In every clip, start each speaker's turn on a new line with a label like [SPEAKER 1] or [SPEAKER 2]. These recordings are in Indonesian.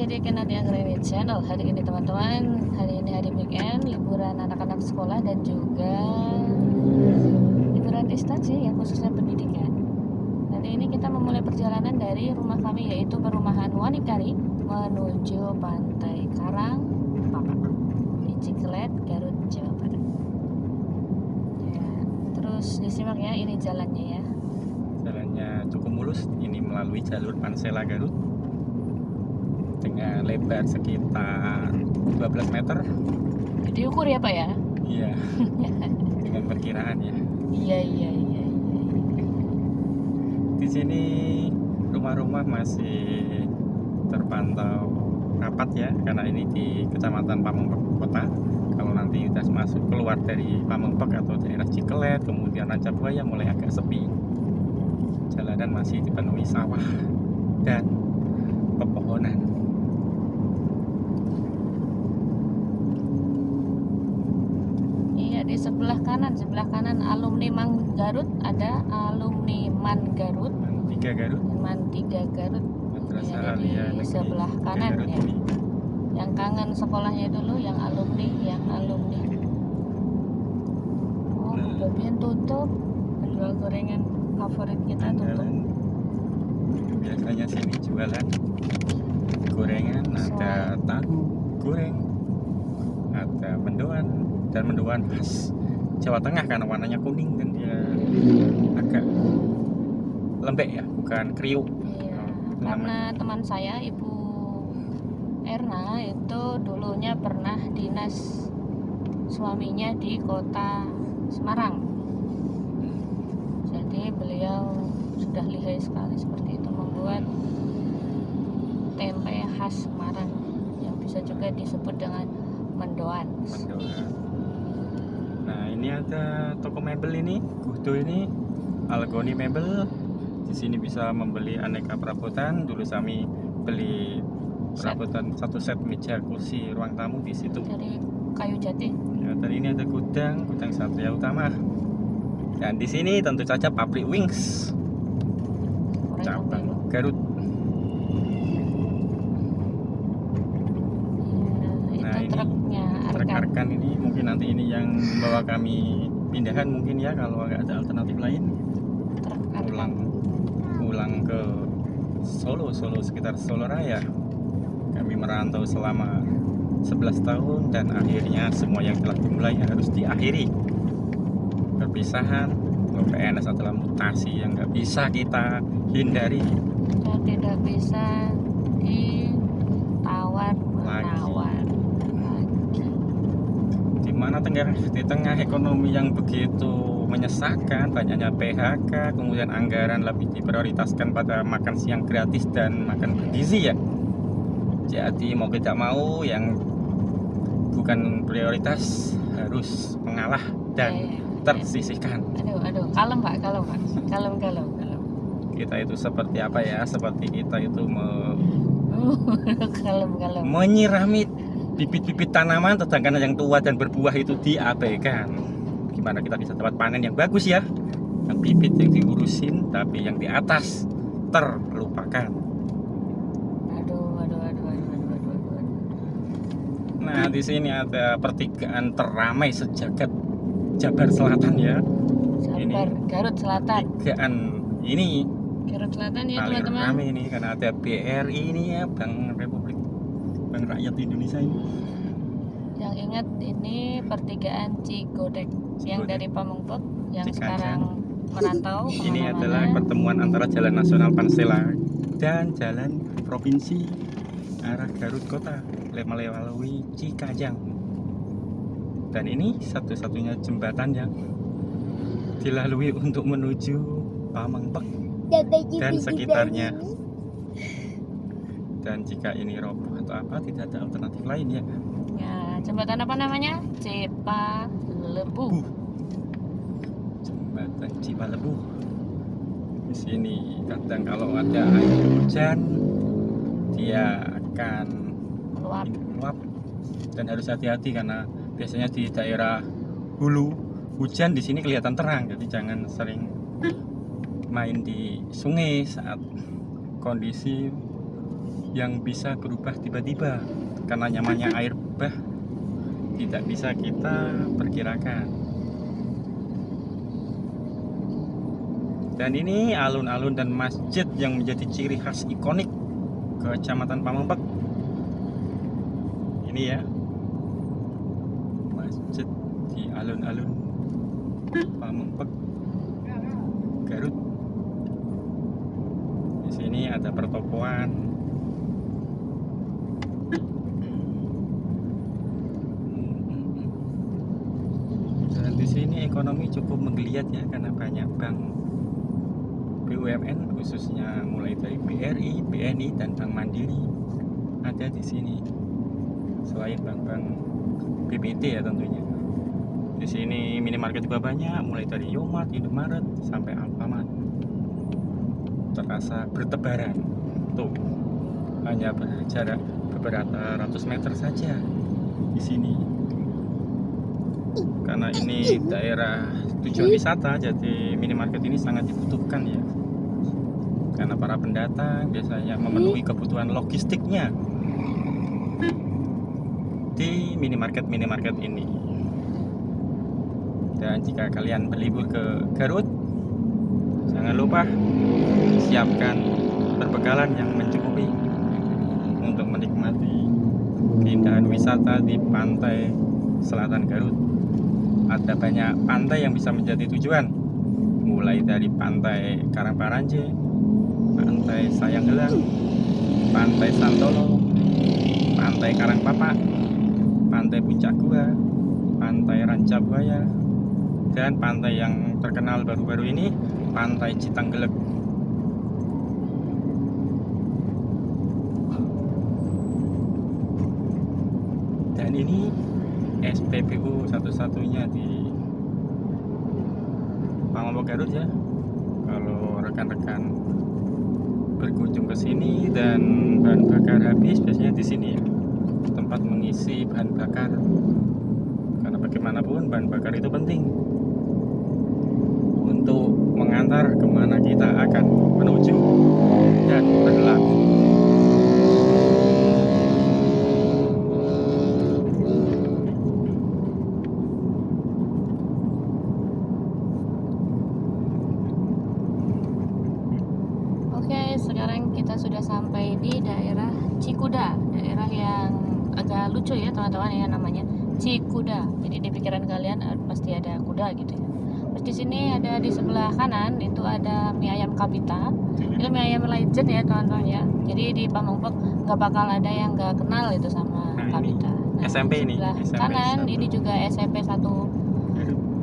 [SPEAKER 1] di Kenat yang Greenwich Channel. Hari ini teman-teman, hari ini hari weekend, liburan anak-anak sekolah dan juga liburan instansi yang khususnya pendidikan. Hari ini kita memulai perjalanan dari rumah kami, yaitu perumahan Wanikari, menuju Pantai Karang Papak di Cikelet, Garut, Jawa Barat. Ya, terus disimak ya, ini jalannya ya.
[SPEAKER 2] Jalannya cukup mulus, ini melalui jalur Pansela Garut dengan lebar sekitar 12 meter.
[SPEAKER 1] Diukur ya Pak ya?
[SPEAKER 2] Iya. Dengan perkiraan ya.
[SPEAKER 1] Iya.
[SPEAKER 2] Di sini rumah-rumah masih terpantau rapat ya, karena ini di Kecamatan Pamengpek Kota. Kalau nanti udah masuk keluar dari Pamengpek atau daerah Cikelet, kemudian Rancabuaya mulai agak sepi. Jalanan masih dipenuhi sawah dan pepohonan.
[SPEAKER 1] Iya, di sebelah kanan alumni Man Garut, ada alumni Man Garut,
[SPEAKER 2] Man 3 Garut.
[SPEAKER 1] Man 3 Garut.
[SPEAKER 2] Madrasah
[SPEAKER 1] Ada
[SPEAKER 2] Alia
[SPEAKER 1] di
[SPEAKER 2] Negeri
[SPEAKER 1] sebelah kanan
[SPEAKER 2] Garut
[SPEAKER 1] ya.
[SPEAKER 2] ini.
[SPEAKER 1] Yang kangen sekolahnya dulu, yang alumni. Oh, bagian tutup. Penjual gorengan favorit kita tutup.
[SPEAKER 2] Andalan. Biasanya sini jualan gorengan, ada tahu goreng, ada mendoan, dan mendoan khas Jawa Tengah karena warnanya kuning dan dia agak lembek ya, bukan kriuk.
[SPEAKER 1] Iya, karena teman saya Ibu Erna itu dulunya pernah dinas suaminya di kota Semarang. Jadi beliau sudah lihai sekali seperti itu membuat tempe khas Semarang yang bisa juga disebut dengan mendoan.
[SPEAKER 2] Mendoan. Nah, ini ada toko mebel ini, Guhdo ini, Algoni Mebel. Di sini bisa membeli aneka perabotan. Dulu kami beli perabotan satu set meja, kursi, ruang tamu di situ.
[SPEAKER 1] Dari kayu jati.
[SPEAKER 2] Ya, dan ini ada gudang Satria Utama. Dan di sini tentu saja pabrik Wings cabang Garut.
[SPEAKER 1] Iya,
[SPEAKER 2] Nah,
[SPEAKER 1] itu truknya
[SPEAKER 2] truk
[SPEAKER 1] Arkan.
[SPEAKER 2] Arkan ini mungkin nanti ini yang membawa kami pindahan mungkin ya, kalau nggak ada alternatif lain.
[SPEAKER 1] Truk Arkan.
[SPEAKER 2] Pulang ke Solo sekitar Solo Raya. Kami merantau selama 11 tahun dan akhirnya semua yang telah dimulai harus diakhiri. Perpisahan, PNS adalah mutasi yang nggak bisa kita hindari.
[SPEAKER 1] Dan tidak bisa ditawar menawar lagi.
[SPEAKER 2] Dimana di tengah ekonomi yang begitu menyesakkan, banyaknya PHK, kemudian anggaran lebih diprioritaskan pada makan siang gratis dan makan bergizi ya. Jadi mau tidak mau yang bukan prioritas harus mengalah dan tersisihkan.
[SPEAKER 1] Aduh, kalem Pak. Kalem.
[SPEAKER 2] Kita itu seperti apa ya? Seperti kita itu
[SPEAKER 1] Kalem.
[SPEAKER 2] menyirami bibit-bibit tanaman, sedangkan yang tua dan berbuah itu diabaikan. Gimana kita bisa dapat panen yang bagus ya? Yang bibit yang diurusin, tapi yang di atas terlupakan.
[SPEAKER 1] Aduh.
[SPEAKER 2] Nah, di sini ada pertigaan teramai sejagat Jabar Selatan ya.
[SPEAKER 1] Jabar, Garut Selatan.
[SPEAKER 2] Pertigaan ini
[SPEAKER 1] Garut Selatan ya
[SPEAKER 2] paling
[SPEAKER 1] teman-teman.
[SPEAKER 2] ramai ini karena ada BRI ini ya, Bank Rakyat Indonesia ini.
[SPEAKER 1] Yang ingat ini pertigaan Cigodek yang dari Pamengpek yang
[SPEAKER 2] Cikajang.
[SPEAKER 1] sekarang merantau
[SPEAKER 2] Ini
[SPEAKER 1] kemana-mana.
[SPEAKER 2] adalah pertemuan antara Jalan Nasional Pansela dan Jalan Provinsi arah Garut Kota melalui Cikajang. Dan ini satu-satunya jembatan yang dilalui untuk menuju Pamengpek dan sekitarnya. Dan jika ini roboh atau apa, tidak ada alternatif lain ya.
[SPEAKER 1] Ya, jembatan apa namanya? Cipalebu.
[SPEAKER 2] Jembatan Cipalebu. Di sini kadang kalau ada air hujan dia akan meluap dan harus hati-hati karena biasanya di daerah hulu hujan, di sini kelihatan terang, jadi jangan sering main di sungai saat kondisi yang bisa berubah tiba-tiba karena nyamannya air bah tidak bisa kita perkirakan. Dan ini alun-alun dan masjid yang menjadi ciri khas ikonik Kecamatan Pamengpek. Ini ya, masjid di alun-alun Pamengpek, Garut. Di sini ada pertokoan. Dan di sini ekonomi cukup menggeliat ya, karena banyak bank BUMN khususnya mulai dari BRI, BNI dan Bank Mandiri ada di sini. Selain bank-bank BBT ya tentunya. Di sini minimarket juga banyak, mulai dari Yomat, Indomaret sampai Alfamart. Terasa bertebaran. Tuh, hanya berjarak beberapa ratus meter saja di sini. Karena ini daerah tujuan wisata, jadi minimarket ini sangat dibutuhkan ya. Karena para pendatang biasanya memenuhi kebutuhan logistiknya di minimarket ini. Dan jika kalian berlibur ke Garut, jangan lupa siapkan perbekalan yang mencukupi untuk menikmati keindahan wisata di pantai selatan Garut. Ada banyak pantai yang bisa menjadi tujuan, mulai dari pantai Karangparanje, pantai Sayanggelang, pantai Santolo, pantai Karangpapak, pantai Puncak Gua, pantai Rancabuaya, dan pantai yang terkenal baru-baru ini, pantai Citanggelek. Dan ini SPBU satu-satunya di Pamengpek Garut ya. Kalau rekan-rekan berkunjung ke sini dan bahan bakar habis, biasanya di sini ya, tempat mengisi bahan bakar. Karena bagaimanapun bahan bakar itu penting untuk mengantar kemana kita akan menuju dan berlabuh.
[SPEAKER 1] Oke, sekarang kita sudah sampai di daerah Cikuda, daerah yang agak lucu ya teman-teman ya, namanya Cikuda. Jadi di pikiran kalian pasti ada kuda gitu ya. Terus di sini ada di sebelah kanan itu ada mie ayam Kapita. Itu mie ayam legend ya teman-teman ya. Jadi di Pamengpek nggak bakal ada yang nggak kenal itu sama
[SPEAKER 2] Nah,
[SPEAKER 1] Kapita. Nah,
[SPEAKER 2] SMP
[SPEAKER 1] di
[SPEAKER 2] ini,
[SPEAKER 1] sebelah
[SPEAKER 2] SMP
[SPEAKER 1] kanan
[SPEAKER 2] 1
[SPEAKER 1] ini juga SMP 1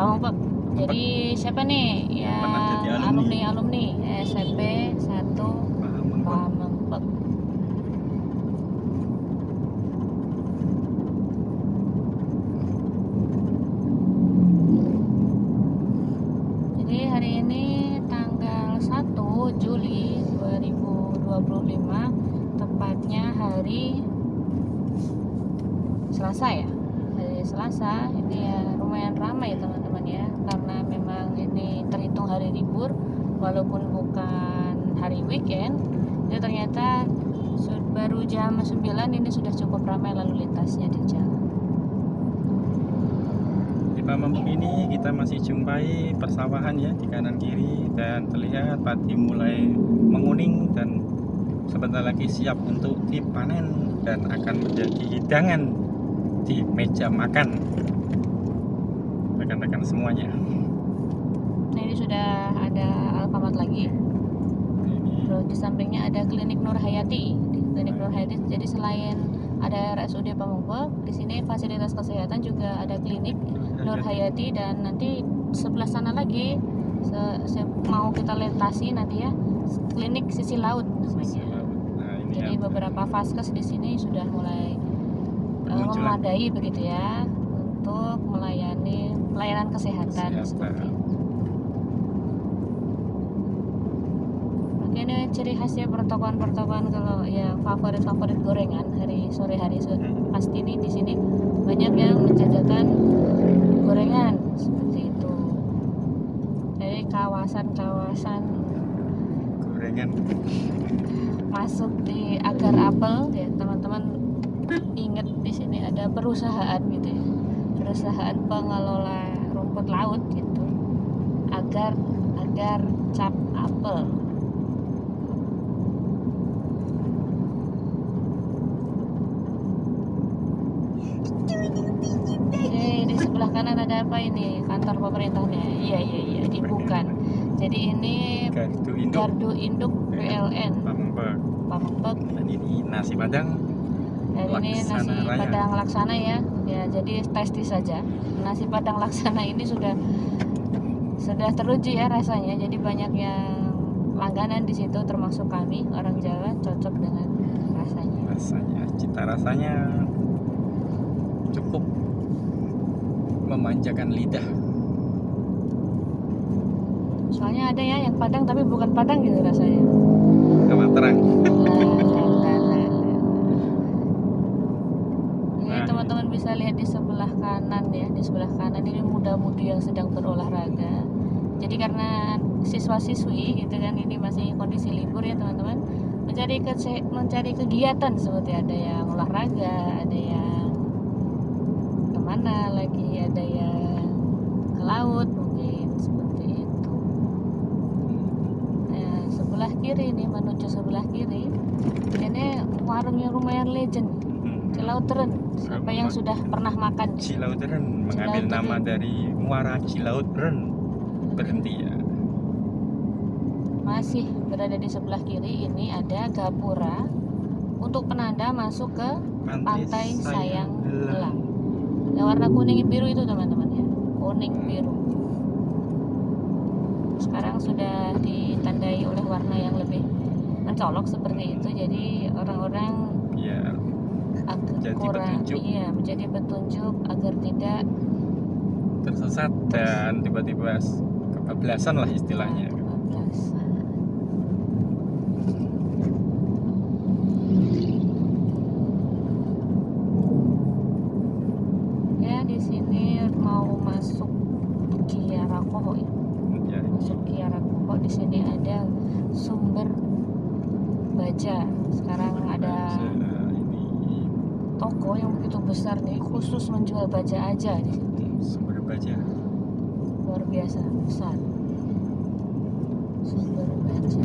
[SPEAKER 1] Pamengpek. Jadi siapa nih yang
[SPEAKER 2] pernah jadi alumni
[SPEAKER 1] alumni SMP 1
[SPEAKER 2] Pamengpek.
[SPEAKER 1] Pamengpek. Jadi hari ini tanggal 1 Juli 2025, tepatnya hari Selasa ya. Hari Selasa ini ya lumayan ramai teman-teman ya, karena memang ini terhitung hari libur walaupun bukan hari weekend. Itu ternyata baru jam 9 ini sudah cukup ramai lalu lintasnya di jalan.
[SPEAKER 2] Di Pamengpek ini kita masih jumpai persawahan ya di kanan kiri, dan terlihat padi mulai menguning dan sebentar lagi siap untuk dipanen dan akan menjadi hidangan di meja makan rekan-rekan semuanya.
[SPEAKER 1] Nah ini sudah ada Alfamart lagi.
[SPEAKER 2] Ini
[SPEAKER 1] Terus di sampingnya ada klinik Nur Hayati. Di klinik Nur Hayati, jadi selain ada RSUD Pamengpek, di sini fasilitas kesehatan juga ada klinik Nur Hayati, dan nanti sebelah sana lagi mau kita lintasi nanti ya, klinik Sisi Laut namanya.
[SPEAKER 2] Nah, ini
[SPEAKER 1] Jadi
[SPEAKER 2] ya,
[SPEAKER 1] beberapa vaskes di sini sudah mulai
[SPEAKER 2] bermunculan.
[SPEAKER 1] memadai begitu ya untuk melayani pelayanan kesehatan seperti itu. Oke, ini ciri khasnya pertokoan-pertokoan kalau ya favorit gorengan hari sore hari pasti nih di sini banyak yang menjajakan gorengan seperti itu. Jadi kawasan-kawasan
[SPEAKER 2] Gorengan
[SPEAKER 1] masuk di Agar Apel ya teman-teman, ingat di sini ada perusahaan gitu ya, perusahaan pengelola rumput laut gitu, agar cap apel. Di sebelah kanan ada apa ini? Kantor pemerintahnya. Iya, bukan. Jadi ini Gardu Induk PLN Pamengpeuk.
[SPEAKER 2] Dan ini nasi Padang.
[SPEAKER 1] Dan ini nasi Padang Laksana ya. Ya, jadi testis saja. Nasi Padang Laksana ini sudah teruji ya rasanya. Jadi banyak yang langganan di situ, termasuk kami orang Jawa, cocok dengan rasanya.
[SPEAKER 2] Cita rasanya cukup memanjakan lidah.
[SPEAKER 1] Soalnya ada ya yang Padang tapi bukan Padang gitu rasanya.
[SPEAKER 2] Apa terang?
[SPEAKER 1] Ini teman-teman bisa lihat di sebelah kanan ya. Di sebelah kanan ini muda-mudi yang sedang berolahraga. Jadi karena siswa-siswi gitu kan, ini masih kondisi libur ya teman-teman, mencari kegiatan seperti ada yang olahraga, ada yang kemana lagi, ada yang ke laut mungkin seperti itu. Nah sebelah kiri nih, menuju sebelah kiri ini warung yang lumayan legend, Cilauteren. Siapa yang sudah pernah makan
[SPEAKER 2] Cilauteren mengambil nama dari Muara Cilauteren, berhenti ya.
[SPEAKER 1] Masih berada di sebelah kiri ini ada gapura untuk penanda masuk ke Pantai Sayang Gelang. Yang warna kuning biru itu teman-teman ya, kuning biru. Sekarang sudah ditandai oleh warna yang lebih mencolok seperti itu, jadi orang-orang menjadi petunjuk agar tidak
[SPEAKER 2] tersesat dan tiba-tiba kebablasan lah istilahnya.
[SPEAKER 1] Ya di sini mau masuk Kiara Koho ya. Masuk Kiara Koho, di sini ada sumber baja. Sekarang ada toko yang begitu besar nih, khusus menjual baja aja di sini.
[SPEAKER 2] Sumber baja
[SPEAKER 1] luar biasa besar. Sumber baja.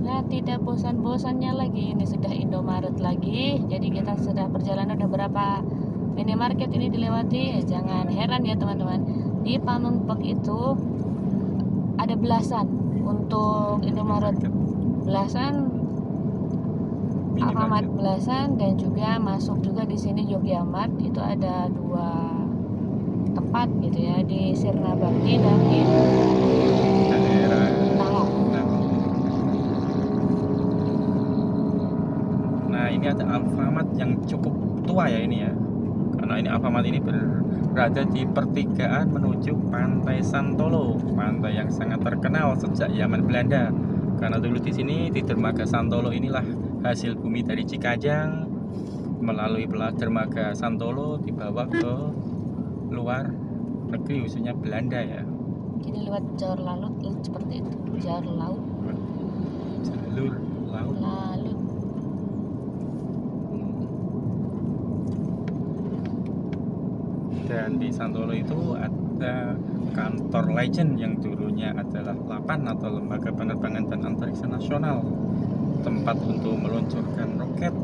[SPEAKER 1] Nah, tidak bosan-bosannya lagi, ini sudah Indomaret lagi. Jadi kita sudah perjalanan udah berapa minimarket ini dilewati. Jangan heran ya teman-teman, di Pamengpeuk itu ada belasan untuk Indomaret, belasan, Alfamart belasan, dan juga masuk juga di sini Yogyamart. Itu ada 2 tempat gitu ya, di Sirna Bakti dan di
[SPEAKER 2] daerah
[SPEAKER 1] Nangok.
[SPEAKER 2] Nah ini ada Alfamart yang cukup tua ya ini ya, karena ini Alfamart ini berada di pertigaan menuju Pantai Santolo, pantai yang sangat terkenal sejak zaman Belanda. Karena dulu di sini di dermaga Santolo inilah hasil bumi dari Cikajang melalui dermaga Santolo dibawa ke luar negeri, khususnya Belanda ya.
[SPEAKER 1] Jadi lewat jalur laut seperti itu, jalur laut.
[SPEAKER 2] Dan di Santolo itu ada kantor Legend yang dulunya adalah LAPAN atau Lembaga Penerbangan dan Antariksa Nasional, tempat untuk meluncurkan roket,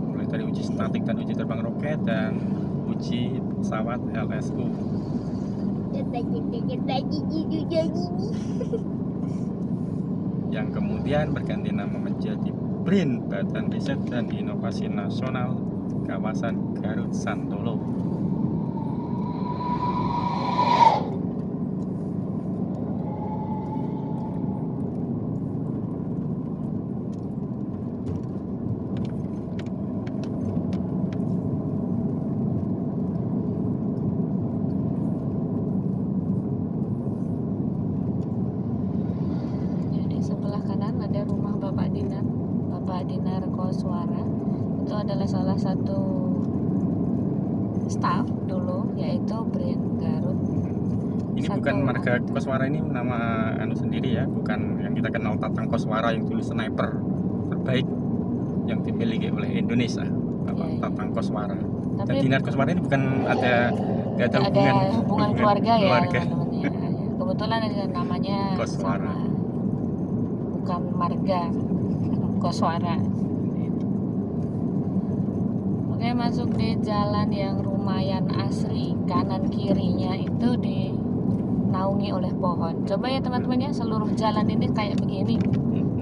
[SPEAKER 2] mulai dari uji statik dan uji terbang roket dan uji pesawat LSU. Yang kemudian berganti nama menjadi BRIN, Badan Riset dan Inovasi Nasional Kawasan Garut Santolo.
[SPEAKER 1] Dinar Koswara. Itu adalah salah satu staff dulu, yaitu BRIN Garut.
[SPEAKER 2] Ini
[SPEAKER 1] Satu
[SPEAKER 2] bukan marga
[SPEAKER 1] anggota.
[SPEAKER 2] Koswara, ini nama anu sendiri ya, bukan yang kita kenal Tatang Koswara yang dulu sniper terbaik yang dimiliki oleh Indonesia, Bapak
[SPEAKER 1] Iya, iya.
[SPEAKER 2] Tatang Koswara. Dan
[SPEAKER 1] Tapi
[SPEAKER 2] Dinar Koswara ini bukan nggak ada
[SPEAKER 1] nggak ada hubungan keluarga ya
[SPEAKER 2] keluarga.
[SPEAKER 1] teman-teman ya. Kebetulan ada namanya
[SPEAKER 2] Koswara.
[SPEAKER 1] sama, bukan marga Koswara. Oke, masuk di jalan yang lumayan asri. Kanan kirinya itu dinaungi oleh pohon. Coba ya teman-teman ya, seluruh jalan ini kayak begini.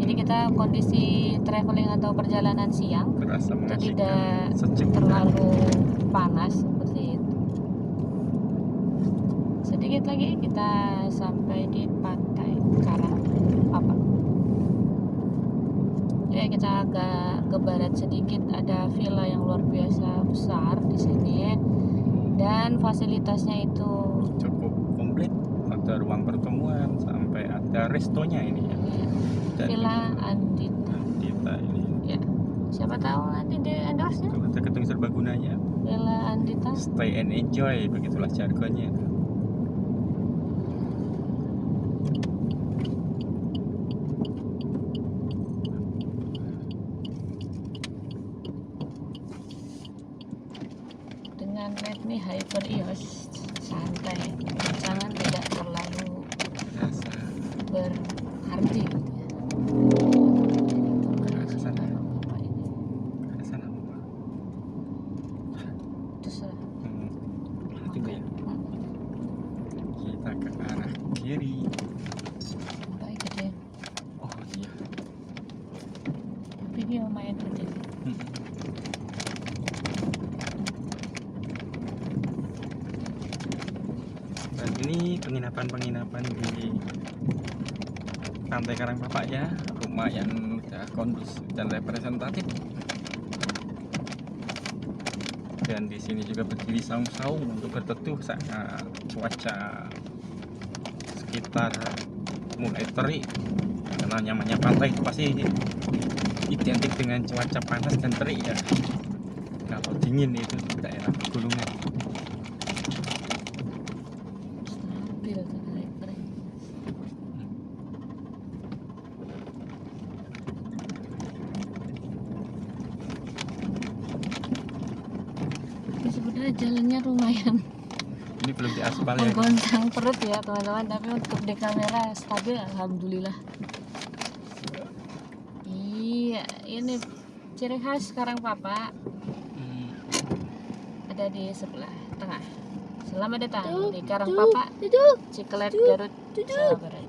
[SPEAKER 1] Jadi kita kondisi traveling atau perjalanan siang
[SPEAKER 2] Terasa
[SPEAKER 1] itu
[SPEAKER 2] mengasihkan,
[SPEAKER 1] tidak
[SPEAKER 2] sejuk.
[SPEAKER 1] terlalu panas seperti itu. Sedikit lagi kita sampai di pantai Karangpapak. Ya, kita agak ke barat sedikit, ada villa yang luar biasa besar di sini dan fasilitasnya itu
[SPEAKER 2] Cukup komplit, ada ruang pertemuan sampai ada restonya ini ya. Dan
[SPEAKER 1] Villa Andita.
[SPEAKER 2] kita ini
[SPEAKER 1] Ya, siapa tahu nanti di endorse nya
[SPEAKER 2] tuh ada gedung serbagunanya,
[SPEAKER 1] Villa Andita.
[SPEAKER 2] stay and enjoy, begitulah jargonnya.
[SPEAKER 1] Dengan Redmi Hyper EOS santai, jangan tidak terlalu
[SPEAKER 2] Rasa
[SPEAKER 1] berarti gitu ya.
[SPEAKER 2] sana.
[SPEAKER 1] Apa ini?
[SPEAKER 2] Ke sana.
[SPEAKER 1] Terserah.
[SPEAKER 2] Itu ya. Kita ke arah kiri.
[SPEAKER 1] Baik gede.
[SPEAKER 2] Oh iya.
[SPEAKER 1] Tapi dia lumayan gede.
[SPEAKER 2] Dan ini penginapan di Pantai Karangpapak ya, rumah yang udah kondusif dan representatif. Dan di sini juga berdiri saung-saung untuk berteduh saat cuaca sekitar mulai terik. Karena nyamannya pantai itu pasti identik dengan cuaca panas dan terik ya. Kalau dingin itu daerah pegunungan.
[SPEAKER 1] Stabil tuh Hyper. Ini sebenarnya jalannya lumayan
[SPEAKER 2] Ini belum diaspal ya.
[SPEAKER 1] menggoncang perut ya teman-teman, tapi untuk di kamera stabil alhamdulillah. Iya, ini ciri khas Karangpapak ada di sebelah tengah. Selamat datang di Karangpapak, Ciklet, Garut, Jawa Barat.